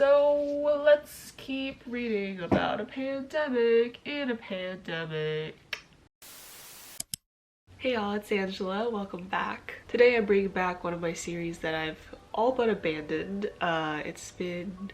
So let's keep reading about a pandemic in a pandemic. Hey y'all, it's Angela. Welcome back. Today I'm bringing back one of my series that I've all but abandoned. It's been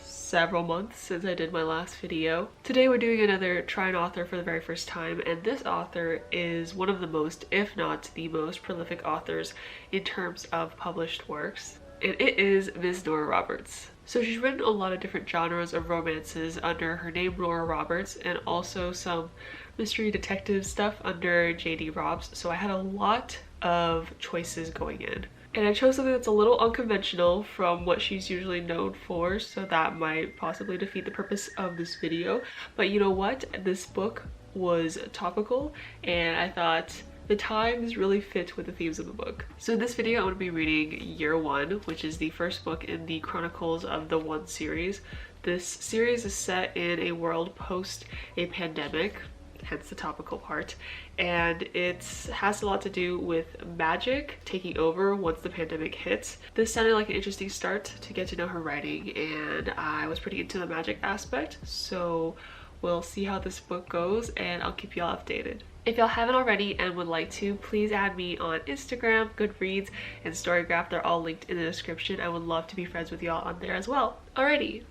several months since I did my last video. Today we're doing another try an author for the very first time, and this author is one of the most, if not the most, prolific authors in terms of published works. And it is Ms. Nora Roberts. So she's written a lot of different genres of romances under her name Nora Roberts, and also some mystery detective stuff under J.D. Robs. So I had a lot of choices going in. And I chose something that's a little unconventional from what she's usually known for, so that might possibly defeat the purpose of this video. But you know what? This book was topical, and I thought the times really fit with the themes of the book. So in this video, I'm going to be reading Year One, which is the first book in the Chronicles of the One series. This series is set in a world post a pandemic, hence the topical part, and it has a lot to do with magic taking over once the pandemic hits. This sounded like an interesting start to get to know her writing, and I was pretty into the magic aspect, so we'll see how this book goes and I'll keep y'all updated. If y'all haven't already and would like to, please add me on Instagram, Goodreads, and Storygraph. They're all linked in the description. I would love to be friends with y'all on there as well. Alrighty,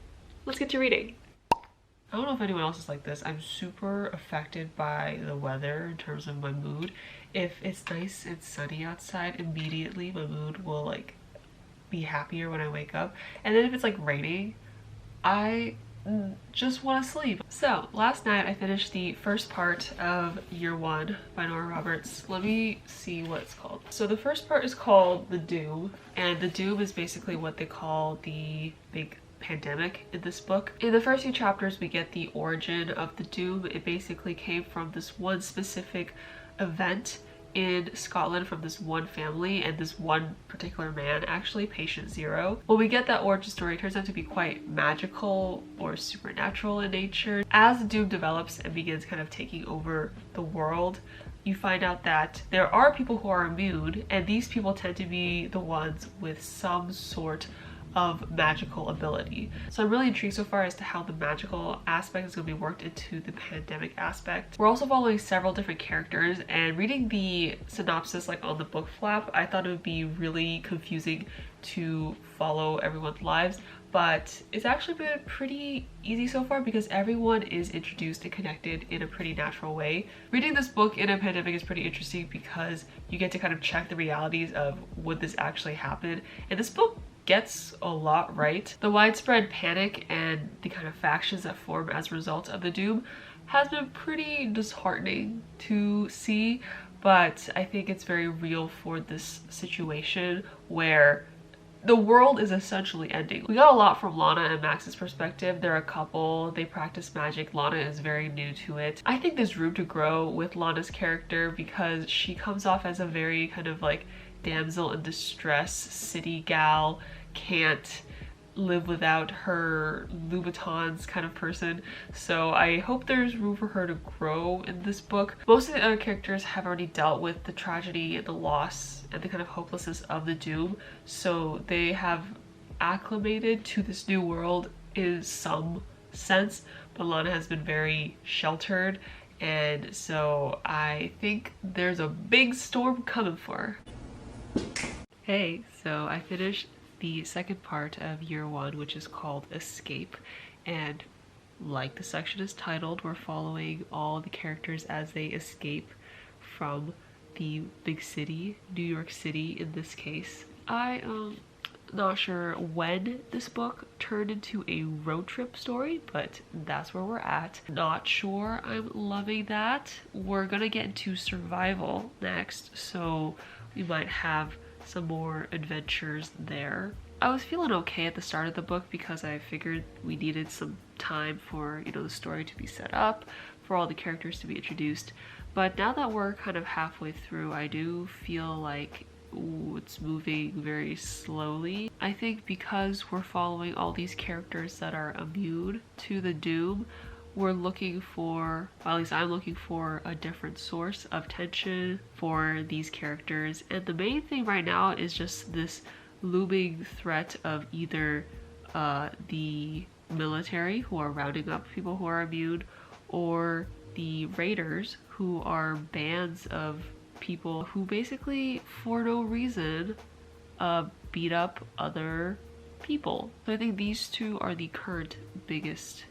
let's get to reading. I don't know if anyone else is like this. I'm super affected by the weather in terms of my mood. If it's nice and sunny outside, immediately my mood will like be happier when I wake up. And then if it's like raining, I just want to sleep. So last night I finished the first part of Year One by Nora Roberts. Let me see what it's called. So the first part is called The Doom, and the Doom is basically what they call the big pandemic in this book. In the first few chapters we get the origin of the Doom. It basically came from this one specific event in Scotland from this one family and this one particular man, actually Patient Zero. When we get that origin story, it turns out to be quite magical or supernatural in nature. As the Doom develops and begins kind of taking over the world, you find out that there are people who are immune, and these people tend to be the ones with some sort of magical ability. So I'm really intrigued so far as to how the magical aspect is going to be worked into the pandemic aspect. We're also following several different characters, and reading the synopsis like on the book flap, I thought it would be really confusing to follow everyone's lives, but it's actually been pretty easy so far because everyone is introduced and connected in a pretty natural way. Reading this book in a pandemic is pretty interesting because you get to kind of check the realities of would this actually happen, and this book gets a lot right. The widespread panic and the kind of factions that form as a result of the Doom has been pretty disheartening to see, but I think it's very real for this situation where the world is essentially ending. We got a lot from Lana and Max's perspective. They're a couple, they practice magic. Lana is very new to it. I think there's room to grow with Lana's character because she comes off as a very kind of like damsel in distress, city gal, can't live without her Louboutins kind of person. So I hope there's room for her to grow in this book. Most of the other characters have already dealt with the tragedy and the loss and the kind of hopelessness of the Doom, so they have acclimated to this new world in some sense, but Lana has been very sheltered, and so I think there's a big storm coming for her. Hey, so I finished the second part of Year One, which is called Escape, and like the section is titled, we're following all the characters as they escape from the big city, New York City in this case. I not sure when this book turned into a road trip story, but that's where we're at. Not sure I'm loving that. We're gonna get into survival next, so we might have some more adventures there. I was feeling okay at the start of the book because I figured we needed some time for, you know, the story to be set up, for all the characters to be introduced. But now that we're kind of halfway through, I do feel like it's moving very slowly. I think because we're following all these characters that are immune to the Doom, we're looking for, well, at least I'm looking for, a different source of tension for these characters. And the main thing right now is just this looming threat of either the military, who are rounding up people who are immune, or the raiders, who are bands of people who basically, for no reason, beat up other people. So I think these two are the current biggest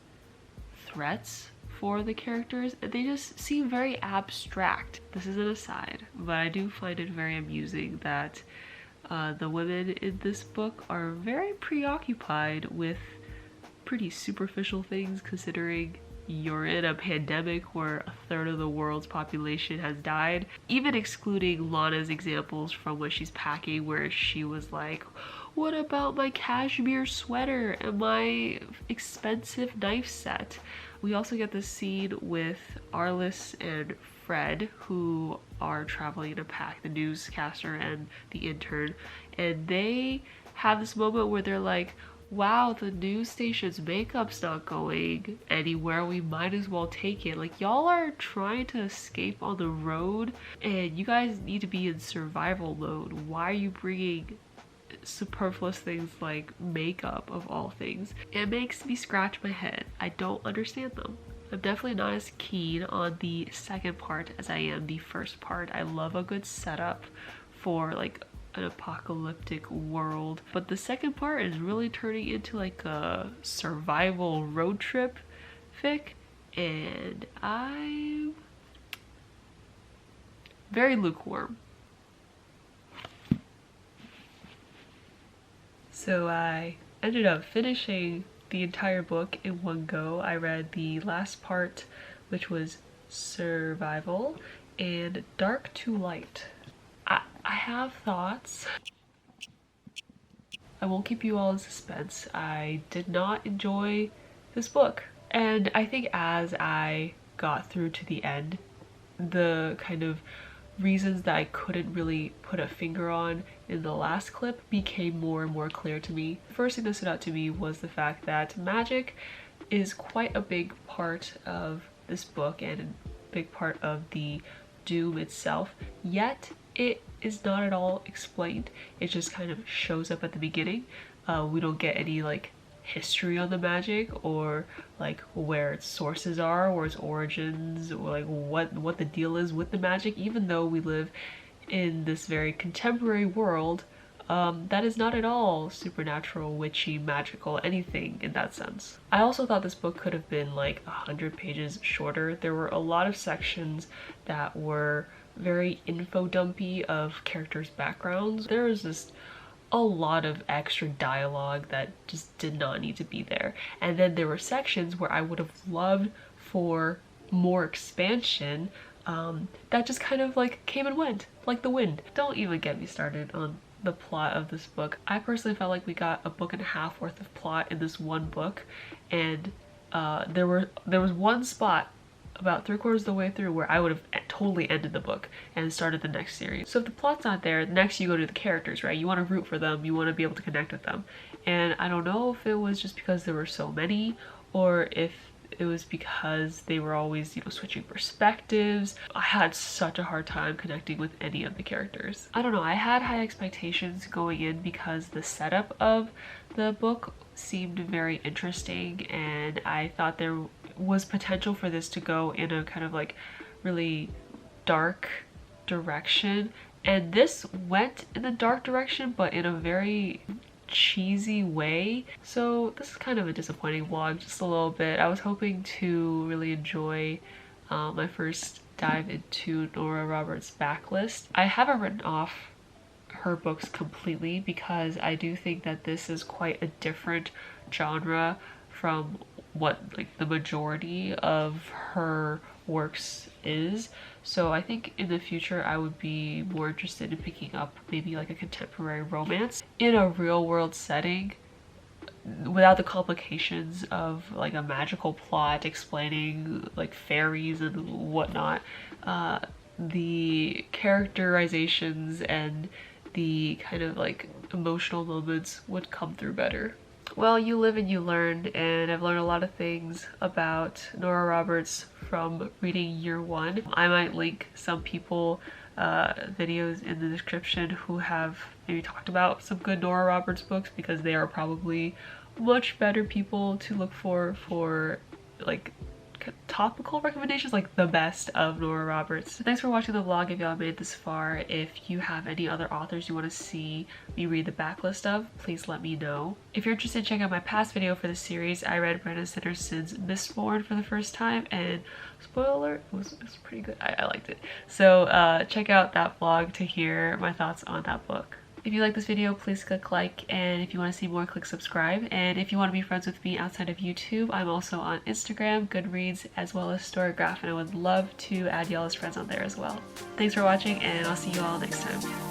threats for the characters, and they just seem very abstract. This is an aside, but I do find it very amusing that the women in this book are very preoccupied with pretty superficial things, considering you're in a pandemic where a third of the world's population has died. Even excluding Lana's examples from what she's packing, where she was like, what about my cashmere sweater and my expensive knife set? We also get this scene with Arliss and Fred, who are traveling in a pack, the newscaster and the intern, and they have this moment where they're like, wow, the news station's makeup's not going anywhere, we might as well take it. Like, y'all are trying to escape on the road and you guys need to be in survival mode. Why are you bringing superfluous things like makeup, of all things? It makes me scratch my head. I don't understand them. I'm definitely not as keen on the second part as I am the first part. I love a good setup for like an apocalyptic world, but the second part is really turning into like a survival road trip fic, and I'm very lukewarm. So I ended up finishing the entire book in one go. I read the last part, which was Survival, and Dark to Light. I have thoughts. I won't keep you all in suspense. I did not enjoy this book. And I think as I got through to the end, the kind of reasons that I couldn't really put a finger on in the last clip became more and more clear to me. The first thing that stood out to me was the fact that magic is quite a big part of this book and a big part of the Doom itself, yet it is not at all explained. It just kind of shows up at the beginning. We don't get any like history on the magic, or like where its sources are, or its origins, or like what the deal is with the magic, even though we live in this very contemporary world that is not at all supernatural, witchy, magical, anything in that sense. I also thought this book could have been like 100 pages shorter. There were a lot of sections that were very info dumpy of characters' backgrounds. There was just a lot of extra dialogue that just did not need to be there. And then there were sections where I would have loved for more expansion that just kind of like came and went like the wind. Don't even get me started on the plot of this book. I personally felt like we got a book and a half worth of plot in this one book, and there was one spot about 3/4 of the way through where I would have totally ended the book and started the next series. So if the plot's not there, next you go to the characters, right? You want to root for them, you want to be able to connect with them. And I don't know if it was just because there were so many, or if it was because they were always, you know, switching perspectives. I had such a hard time connecting with any of the characters. I don't know, I had high expectations going in because the setup of the book seemed very interesting, and I thought there was potential for this to go in a kind of like really dark direction, and this went in the dark direction but in a very cheesy way. So this is kind of a disappointing vlog, just a little bit. I was hoping to really enjoy my first dive into Nora Roberts' backlist. I haven't written off her books completely because I do think that this is quite a different genre from what like the majority of her works is. So I think in the future I would be more interested in picking up maybe like a contemporary romance in a real world setting without the complications of like a magical plot explaining like fairies and whatnot. The characterizations and the kind of like emotional moments would come through better. Well, you live and you learn, and I've learned a lot of things about Nora Roberts from reading year one. I might link some people videos in the description who have maybe talked about some good Nora Roberts books, because they are probably much better people to look for like topical recommendations, like the best of Nora Roberts. So thanks for watching the vlog if y'all made it this far. If you have any other authors you want to see me read the backlist of, please let me know. If you're interested in checking out my past video for the series, I read Brandon Sanderson's Mistborn for the first time, and spoiler alert, it was pretty good. I liked it. So check out that vlog to hear my thoughts on that book. If you like this video, please click like, and if you want to see more, click subscribe. And if you want to be friends with me outside of YouTube, I'm also on Instagram, Goodreads, as well as Storygraph, and I would love to add y'all as friends on there as well. Thanks for watching, and I'll see you all next time.